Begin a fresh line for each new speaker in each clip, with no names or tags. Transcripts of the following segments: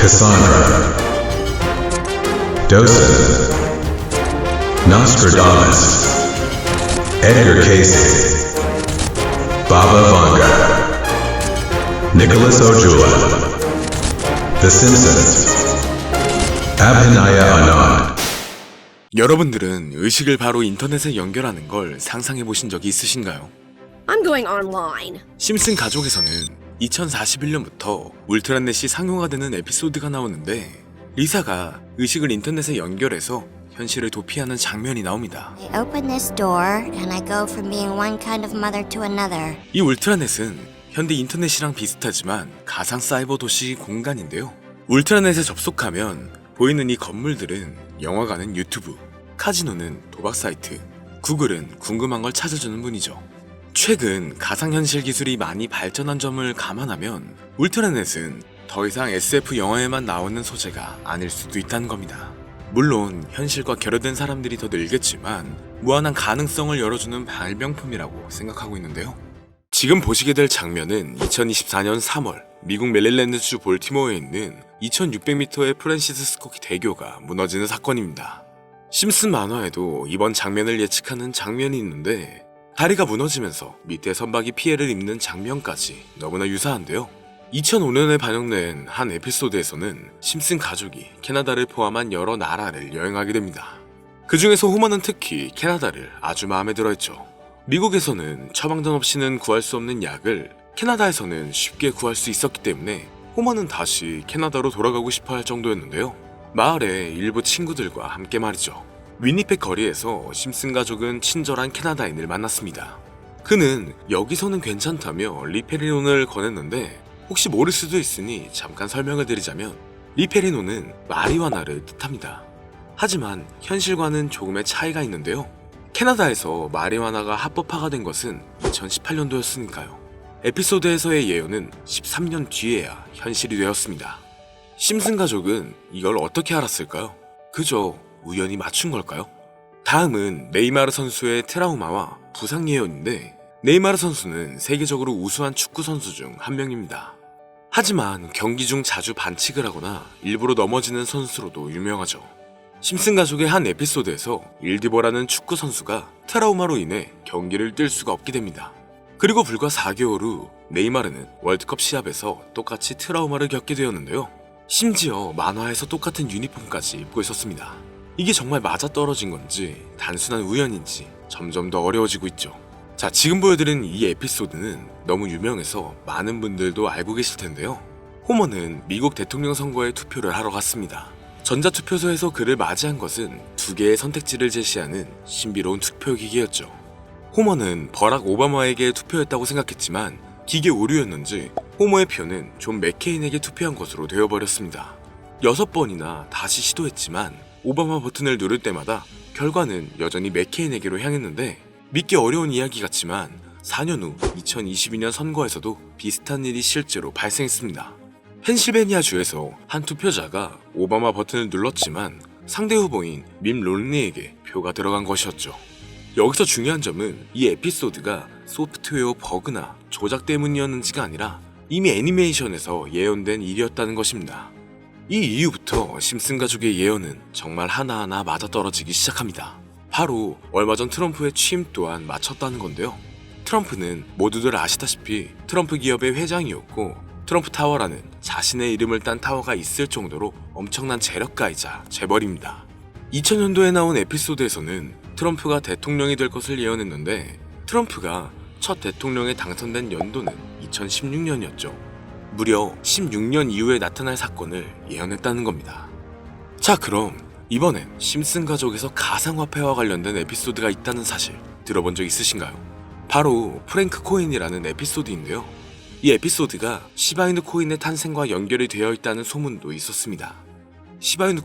Cassandra, Dawson, Nostradamus, Edgar Cayce, Baba Vanga, Nicholas Ojula, The Simpsons, Abhinaya Anand.
여러분들은 의식을 바로 인터넷에 연결하는 걸 상상해 보신 적이 있으신가요?
I'm going online.
심슨 가족에서는 2041년부터 울트라넷이 상용화 되는 에피소드가 나오는데 리사가 의식을 인터넷에 연결해서 현실을 도피하는 장면이 나옵니다.
I open this door and I go from being one kind of mother to another.
이 울트라넷은 현대 인터넷이랑 비슷하지만 가상 사이버 도시 공간인데요. 울트라넷에 접속하면 보이는 이 건물들은 영화관은 유튜브, 카지노는 도박 사이트, 구글은 궁금한 걸 찾아주는 분이죠. 최근 가상현실 기술이 많이 발전한 점을 감안하면 울트라넷은 더 이상 SF 영화에만 나오는 소재가 아닐 수도 있다는 겁니다. 물론 현실과 결여된 사람들이 더 늘겠지만 무한한 가능성을 열어주는 발명품이라고 생각하고 있는데요. 지금 보시게 될 장면은 2024년 3월 미국 메릴랜드주 볼티모어에 있는 2600m의 프랜시스 스코키 대교가 무너지는 사건입니다. 심슨 만화에도 이번 장면을 예측하는 장면이 있는데 다리가 무너지면서 밑에 선박이 피해를 입는 장면까지 너무나 유사한데요. 2005년에 반영된 한 에피소드에서는 심슨 가족이 캐나다를 포함한 여러 나라를 여행하게 됩니다. 그 중에서 호머는 특히 캐나다를 아주 마음에 들어했죠. 미국에서는 처방전 없이는 구할 수 없는 약을 캐나다에서는 쉽게 구할 수 있었기 때문에 호머는 다시 캐나다로 돌아가고 싶어 할 정도였는데요. 마을의 일부 친구들과 함께 말이죠. 위니펙 거리에서 심슨 가족은 친절한 캐나다인을 만났습니다. 그는 여기서는 괜찮다며 리페리논을 권했는데 혹시 모를 수도 있으니 잠깐 설명을 드리자면 리페리논은 마리화나를 뜻합니다. 하지만 현실과는 조금의 차이가 있는데요. 캐나다에서 마리화나가 합법화가 된 것은 2018년도였으니까요. 에피소드에서의 예언은 13년 뒤에야 현실이 되었습니다. 심슨 가족은 이걸 어떻게 알았을까요? 그저 우연히 맞춘 걸까요? 다음은 네이마르 선수의 트라우마와 부상 예언인데 네이마르 선수는 세계적으로 우수한 축구 선수 중 한 명입니다. 하지만 경기 중 자주 반칙을 하거나 일부러 넘어지는 선수로도 유명하죠. 심슨 가족의 한 에피소드에서 일디버라는 축구 선수가 트라우마로 인해 경기를 뛸 수가 없게 됩니다. 그리고 불과 4개월 후 네이마르는 월드컵 시합에서 똑같이 트라우마를 겪게 되었는데요. 심지어 만화에서 똑같은 유니폼까지 입고 있었습니다. 이게 정말 맞아떨어진 건지 단순한 우연인지 점점 더 어려워지고 있죠. 자, 지금 보여드린 이 에피소드는 너무 유명해서 많은 분들도 알고 계실 텐데요. 호머는 미국 대통령 선거에 투표를 하러 갔습니다. 전자투표소에서 그를 맞이한 것은 2개의 선택지를 제시하는 신비로운 투표기계였죠. 호머는 버락 오바마에게 투표했다고 생각했지만 기계 오류였는지 호머의 표는 존 맥케인에게 투표한 것으로 되어버렸습니다. 6번이나 다시 시도했지만 오바마 버튼을 누를 때마다 결과는 여전히 맥케인에게로 향했는데 믿기 어려운 이야기 같지만 4년 후 2022년 선거에서도 비슷한 일이 실제로 발생했습니다. 펜실베니아주에서 한 투표자가 오바마 버튼을 눌렀지만 상대 후보인 밈 롬니에게 표가 들어간 것이었죠. 여기서 중요한 점은 이 에피소드가 소프트웨어 버그나 조작 때문이었는지가 아니라 이미 애니메이션에서 예언된 일이었다는 것입니다. 이 이후부터 심슨 가족의 예언은 정말 하나하나 맞아떨어지기 시작합니다. 바로 얼마 전 트럼프의 취임 또한 맞췄다는 건데요. 트럼프는 모두들 아시다시피 트럼프 기업의 회장이었고 트럼프 타워라는 자신의 이름을 딴 타워가 있을 정도로 엄청난 재력가이자 재벌입니다. 2000년도에 나온 에피소드에서는 트럼프가 대통령이 될 것을 예언했는데 트럼프가 첫 대통령에 당선된 연도는 2016년이었죠. 무려 16년 이후에 나타날 사건을 예언했다는 겁니다. 자, 그럼 이번엔 심슨 가족에서 가상화폐와 관련된 에피소드가 있다는 사실 들어본 적 있으신가요? 바로 프랭크 코인이라는 에피소드인데요. 이 에피소드가 시바이누 코인의 탄생과 연결이 되어 있다는 소문도 있었습니다. 시바이누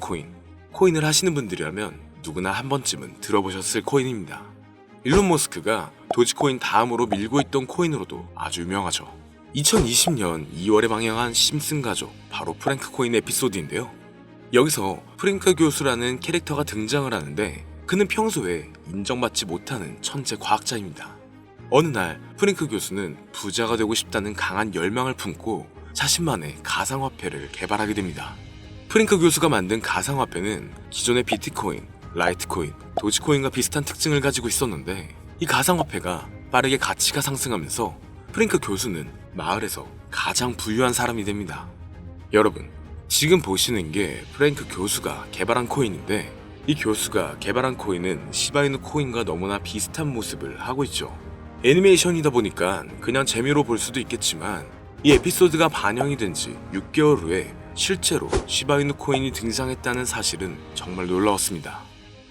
코인을 하시는 분들이라면 누구나 한 번쯤은 들어보셨을 코인입니다. 일론 머스크가 도지코인 다음으로 밀고 있던 코인으로도 아주 유명하죠. 2020년 2월에 방영한 심슨 가족, 바로 프랭크 코인 에피소드인데요. 여기서 프랭크 교수라는 캐릭터가 등장을 하는데 그는 평소에 인정받지 못하는 천재 과학자입니다. 어느 날 프랭크 교수는 부자가 되고 싶다는 강한 열망을 품고 자신만의 가상화폐를 개발하게 됩니다. 프랭크 교수가 만든 가상화폐는 기존의 비트코인, 라이트코인, 도지코인과 비슷한 특징을 가지고 있었는데 이 가상화폐가 빠르게 가치가 상승하면서 프랭크 교수는 마을에서 가장 부유한 사람이 됩니다. 여러분, 지금 보시는 게 프랭크 교수가 개발한 코인인데 이 교수가 개발한 코인은 시바이누 코인과 너무나 비슷한 모습을 하고 있죠. 애니메이션이다 보니까 그냥 재미로 볼 수도 있겠지만 이 에피소드가 반영이 된 지 6개월 후에 실제로 시바이누 코인이 등장했다는 사실은 정말 놀라웠습니다.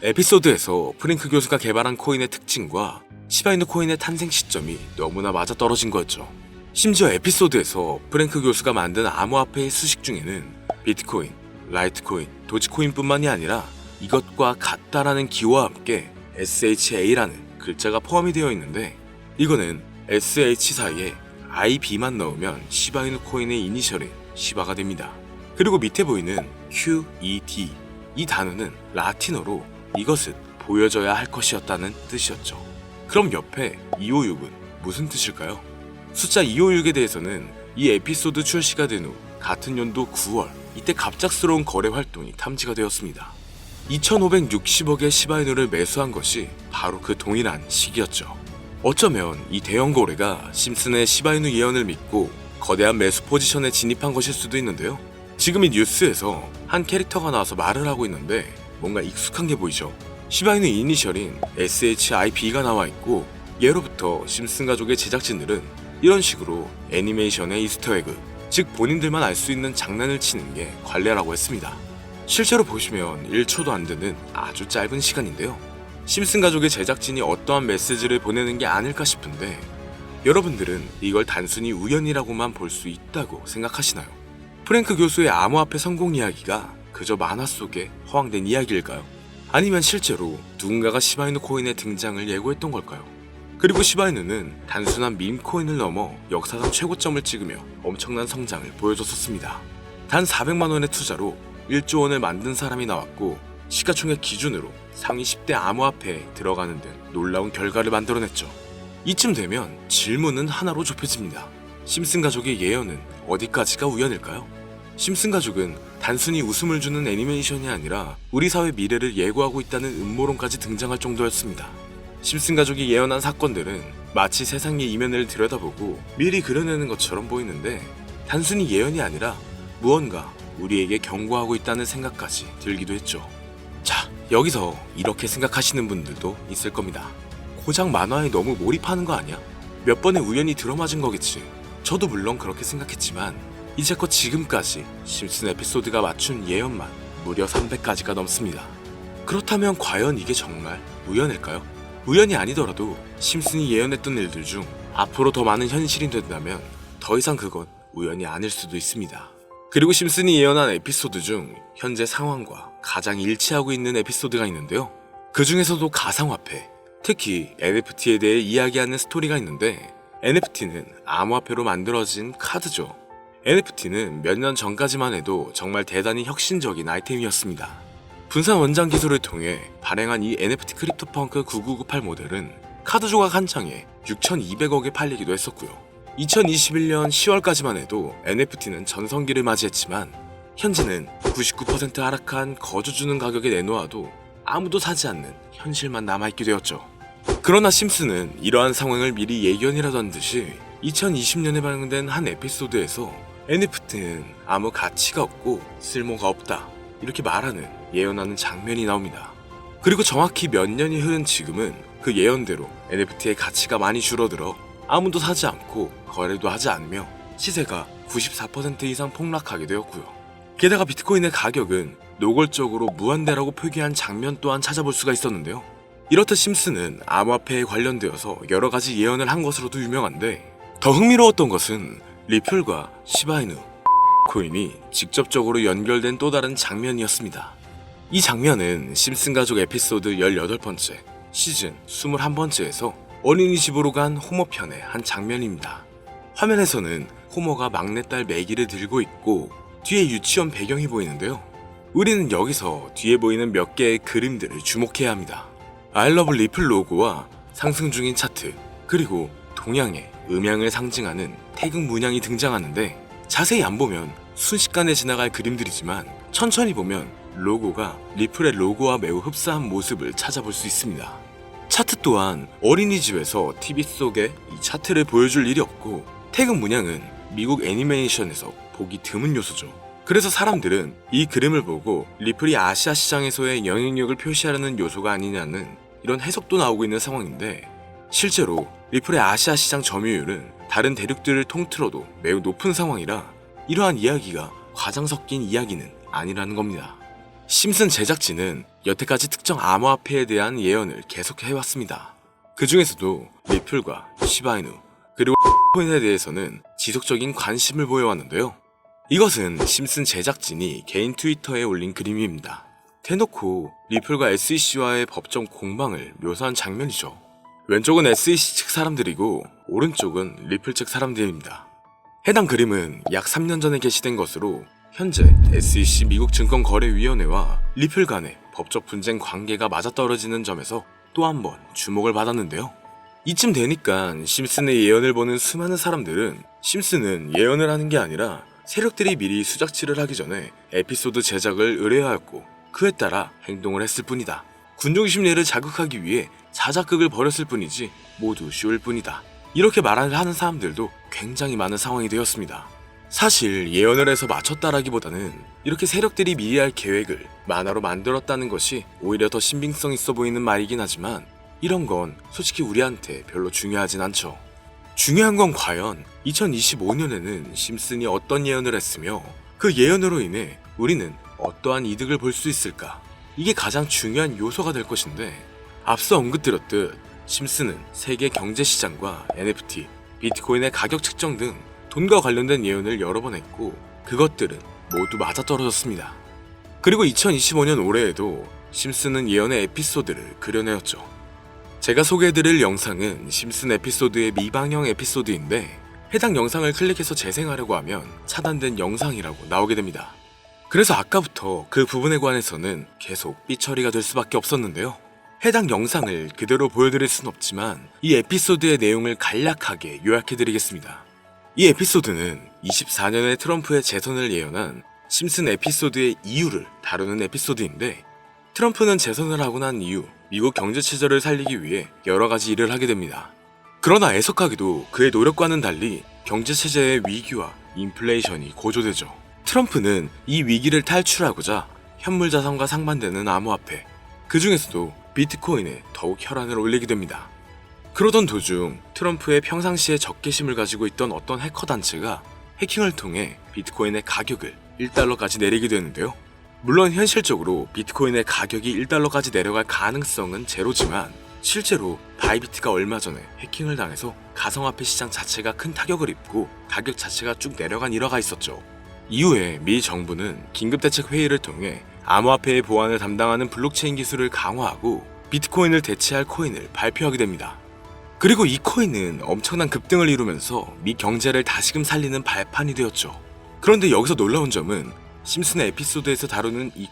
에피소드에서 프랭크 교수가 개발한 코인의 특징과 시바이누 코인의 탄생 시점이 너무나 맞아떨어진 거였죠. 심지어 에피소드에서 프랭크 교수가 만든 암호화폐의 수식 중에는 비트코인, 라이트코인, 도지코인뿐만이 아니라 이것과 같다라는 기호와 함께 SHA라는 글자가 포함이 되어 있는데 이거는 SH 사이에 IB만 넣으면 시바이누 코인의 이니셜인 시바가 됩니다. 그리고 밑에 보이는 QED 이 단어는 라틴어로 이것은 보여져야 할 것이었다는 뜻이었죠. 그럼 옆에 256은 무슨 뜻일까요? 숫자 256에 대해서는 이 에피소드 출시가 된 후 같은 연도 9월 이때 갑작스러운 거래 활동이 탐지가 되었습니다. 2560억의 시바이누를 매수한 것이 바로 그 동일한 시기였죠. 어쩌면 이 대형 거래가 심슨의 시바이누 예언을 믿고 거대한 매수 포지션에 진입한 것일 수도 있는데요. 지금 이 뉴스에서 한 캐릭터가 나와서 말을 하고 있는데 뭔가 익숙한 게 보이죠. 시바이누 이니셜인 SHIB가 나와 있고 예로부터 심슨 가족의 제작진들은 이런 식으로 애니메이션의 이스터에그, 즉 본인들만 알 수 있는 장난을 치는 게 관례라고 했습니다. 실제로 보시면 1초도 안 되는 아주 짧은 시간인데요. 심슨 가족의 제작진이 어떠한 메시지를 보내는 게 아닐까 싶은데 여러분들은 이걸 단순히 우연이라고만 볼 수 있다고 생각하시나요? 프랭크 교수의 암호화폐 성공 이야기가 그저 만화 속에 허황된 이야기일까요? 아니면 실제로 누군가가 시바이누 코인의 등장을 예고했던 걸까요? 그리고 시바이누는 단순한 밈코인을 넘어 역사상 최고점을 찍으며 엄청난 성장을 보여줬었습니다. 단 400만 원의 투자로 1조 원을 만든 사람이 나왔고 시가총액 기준으로 상위 10대 암호화폐에 들어가는 등 놀라운 결과를 만들어냈죠. 이쯤 되면 질문은 하나로 좁혀집니다. 심슨 가족의 예언은 어디까지가 우연일까요? 심슨 가족은 단순히 웃음을 주는 애니메이션이 아니라 우리 사회 미래를 예고하고 있다는 음모론까지 등장할 정도였습니다. 심슨 가족이 예언한 사건들은 마치 세상의 이면을 들여다보고 미리 그려내는 것처럼 보이는데 단순히 예언이 아니라 무언가 우리에게 경고하고 있다는 생각까지 들기도 했죠. 자, 여기서 이렇게 생각하시는 분들도 있을 겁니다. 고작 만화에 너무 몰입하는 거 아니야? 몇 번의 우연히 들어맞은 거겠지. 저도 물론 그렇게 생각했지만 이제껏 지금까지 심슨 에피소드가 맞춘 예언만 무려 300가지가 넘습니다. 그렇다면 과연 이게 정말 우연일까요? 우연이 아니더라도 심슨이 예언했던 일들 중 앞으로 더 많은 현실이 된다면 더 이상 그건 우연이 아닐 수도 있습니다. 그리고 심슨이 예언한 에피소드 중 현재 상황과 가장 일치하고 있는 에피소드가 있는데요. 그 중에서도 가상화폐, 특히 NFT에 대해 이야기하는 스토리가 있는데 NFT는 암호화폐로 만들어진 카드죠. NFT는 몇 년 전까지만 해도 정말 대단히 혁신적인 아이템이었습니다. 분산 원장 기술을 통해 발행한 이 NFT 크립토펑크 9998 모델은 카드 조각 한 장에 6,200억에 팔리기도 했었고요. 2021년 10월까지만 해도 NFT는 전성기를 맞이했지만 현재는 99% 하락한 거저주는 가격에 내놓아도 아무도 사지 않는 현실만 남아있게 되었죠. 그러나 심슨은 이러한 상황을 미리 예견이라도 한 듯이 2020년에 방영된 한 에피소드에서 NFT는 아무 가치가 없고 쓸모가 없다 이렇게 말하는 예언하는 장면이 나옵니다. 그리고 정확히 몇 년이 흐른 지금은 그 예언대로 NFT의 가치가 많이 줄어들어 아무도 사지 않고 거래도 하지 않으며 시세가 94% 이상 폭락하게 되었고요. 게다가 비트코인의 가격은 노골적으로 무한대라고 표기한 장면 또한 찾아볼 수가 있었는데요. 이렇듯 심슨은 암호화폐에 관련되어서 여러 가지 예언을 한 것으로도 유명한데 더 흥미로웠던 것은 리플과 시바이누 코인이 직접적으로 연결된 또 다른 장면이었습니다. 이 장면은 심슨 가족 에피소드 18번째, 시즌 21번째에서 어린이집으로 간 호모 편의 한 장면입니다. 화면에서는 호모가 막내딸 매기를 들고 있고 뒤에 유치원 배경이 보이는데요. 우리는 여기서 뒤에 보이는 몇 개의 그림들을 주목해야 합니다. I love 리플 로고와 상승 중인 차트, 그리고 동양의 음양을 상징하는 태극 문양이 등장하는데 자세히 안 보면 순식간에 지나갈 그림들이지만 천천히 보면 로고가 리플의 로고와 매우 흡사한 모습을 찾아볼 수 있습니다. 차트 또한 어린이집에서 TV 속에 이 차트를 보여줄 일이 없고 태극 문양은 미국 애니메이션에서 보기 드문 요소죠. 그래서 사람들은 이 그림을 보고 리플이 아시아 시장에서의 영향력을 표시하려는 요소가 아니냐는 이런 해석도 나오고 있는 상황인데, 실제로 리플의 아시아 시장 점유율은 다른 대륙들을 통틀어도 매우 높은 상황이라 이러한 이야기가 과장 섞인 이야기는 아니라는 겁니다. 심슨 제작진은 여태까지 특정 암호화폐에 대한 예언을 계속해왔습니다. 그 중에서도 리플과 시바이누 그리고 코인에 대해서는 지속적인 관심을 보여왔는데요. 이것은 심슨 제작진이 개인 트위터에 올린 그림입니다. 대놓고 리플과 SEC와의 법정 공방을 묘사한 장면이죠. 왼쪽은 SEC 측 사람들이고 오른쪽은 리플 측 사람들입니다. 해당 그림은 약 3년 전에 게시된 것으로 현재 SEC 미국 증권거래위원회와 리플 간의 법적 분쟁 관계가 맞아떨어지는 점에서 또 한 번 주목을 받았는데요. 이쯤 되니까 심슨의 예언을 보는 수많은 사람들은 심슨은 예언을 하는 게 아니라 세력들이 미리 수작질을 하기 전에 에피소드 제작을 의뢰하였고 그에 따라 행동을 했을 뿐이다. 군중 심리를 자극하기 위해 자작극을 벌였을 뿐이지 모두 쇼일 뿐이다. 이렇게 말을 하는 사람들도 굉장히 많은 상황이 되었습니다. 사실 예언을 해서 맞췄다라기보다는 이렇게 세력들이 미리 할 계획을 만화로 만들었다는 것이 오히려 더 신빙성 있어 보이는 말이긴 하지만 이런 건 솔직히 우리한테 별로 중요하진 않죠. 중요한 건 과연 2025년에는 심슨이 어떤 예언을 했으며 그 예언으로 인해 우리는 어떠한 이득을 볼 수 있을까? 이게 가장 중요한 요소가 될 것인데, 앞서 언급드렸듯 심슨은 세계 경제 시장과 NFT, 비트코인의 가격 측정 등 돈과 관련된 예언을 여러 번 했고 그것들은 모두 맞아떨어졌습니다. 그리고 2025년 올해에도 심슨은 예언의 에피소드를 그려내었죠. 제가 소개해드릴 영상은 심슨 에피소드의 미방영 에피소드인데 해당 영상을 클릭해서 재생하려고 하면 차단된 영상이라고 나오게 됩니다. 그래서 아까부터 그 부분에 관해서는 계속 삐처리가 될 수밖에 없었는데요. 해당 영상을 그대로 보여드릴 순 없지만 이 에피소드의 내용을 간략하게 요약해드리겠습니다. 이 에피소드는 24년에 트럼프의 재선을 예언한 심슨 에피소드의 이유를 다루는 에피소드인데, 트럼프는 재선을 하고 난 이후 미국 경제 체제를 살리기 위해 여러 가지 일을 하게 됩니다. 그러나 애석하게도 그의 노력과는 달리 경제 체제의 위기와 인플레이션이 고조되죠. 트럼프는 이 위기를 탈출하고자 현물 자산과 상반되는 암호화폐, 그 중에서도 비트코인에 더욱 혈안을 올리게 됩니다. 그러던 도중 트럼프의 평상시에 적개심을 가지고 있던 어떤 해커 단체가 해킹을 통해 비트코인의 가격을 1달러까지 내리게 되는데요. 물론 현실적으로 비트코인의 가격이 1달러까지 내려갈 가능성은 제로지만 실제로 바이비트가 얼마 전에 해킹을 당해서 가상화폐 시장 자체가 큰 타격을 입고 가격 자체가 쭉 내려간 일화가 있었죠. 이후에 미 정부는 긴급대책 회의를 통해 암호화폐의 보안을 담당하는 블록체인 기술을 강화하고 비트코인을 대체할 코인을 발표하게 됩니다. 그리고 이 코인은 엄청난 급등을 이루면서 미 경제를 다시금 살리는 발판이 되었죠. 그런데 여기서 놀라운 점은 심슨의 에피소드에서 다루는 이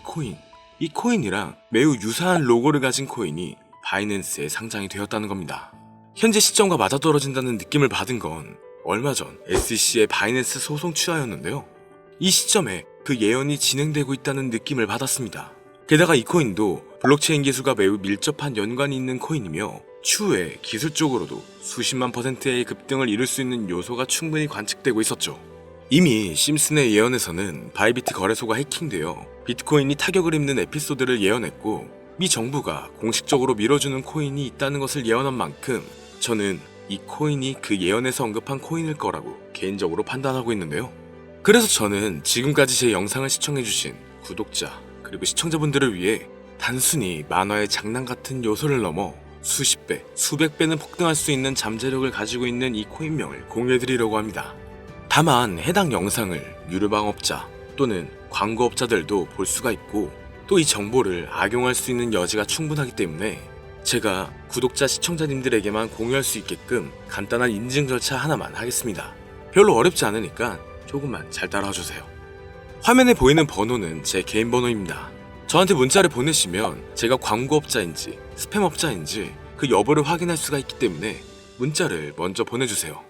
코인이랑 매우 유사한 로고를 가진 코인이 바이낸스에 상장이 되었다는 겁니다. 현재 시점과 맞아떨어진다는 느낌을 받은 건 얼마 전 SEC의 바이낸스 소송 취하였는데요. 이 시점에 그 예언이 진행되고 있다는 느낌을 받았습니다. 게다가 이 코인도 블록체인 기술과 매우 밀접한 연관이 있는 코인이며 추후에 기술적으로도 수십만 %의 급등을 이룰 수 있는 요소가 충분히 관측되고 있었죠. 이미 심슨의 예언에서는 바이비트 거래소가 해킹되어 비트코인이 타격을 입는 에피소드를 예언했고 미 정부가 공식적으로 밀어주는 코인이 있다는 것을 예언한 만큼 저는 이 코인이 그 예언에서 언급한 코인일 거라고 개인적으로 판단하고 있는데요. 그래서 저는 지금까지 제 영상을 시청해주신 구독자 그리고 시청자분들을 위해 단순히 만화의 장난 같은 요소를 넘어 수십 배, 수백 배는 폭등할 수 있는 잠재력을 가지고 있는 이 코인명을 공유해드리려고 합니다. 다만 해당 영상을 유료방업자 또는 광고업자들도 볼 수가 있고 또 이 정보를 악용할 수 있는 여지가 충분하기 때문에 제가 구독자 시청자님들에게만 공유할 수 있게끔 간단한 인증 절차 하나만 하겠습니다. 별로 어렵지 않으니까 조금만 잘 따라와주세요. 화면에 보이는 번호는 제 개인 번호입니다. 저한테 문자를 보내시면 제가 광고업자인지 스팸업자인지 그 여부를 확인할 수가 있기 때문에 문자를 먼저 보내주세요.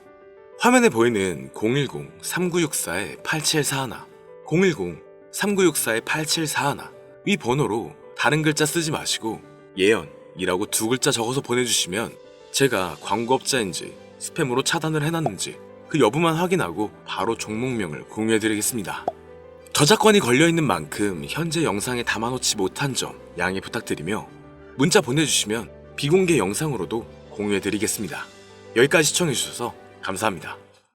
화면에 보이는 010-3964-8741 010-3964-8741 위 번호로 다른 글자 쓰지 마시고 예언이라고 2글자 적어서 보내주시면 제가 광고업자인지 스팸으로 차단을 해놨는지 그 여부만 확인하고 바로 종목명을 공유해드리겠습니다. 저작권이 걸려있는 만큼 현재 영상에 담아놓지 못한 점 양해 부탁드리며 문자 보내주시면 비공개 영상으로도 공유해드리겠습니다. 여기까지 시청해주셔서 감사합니다.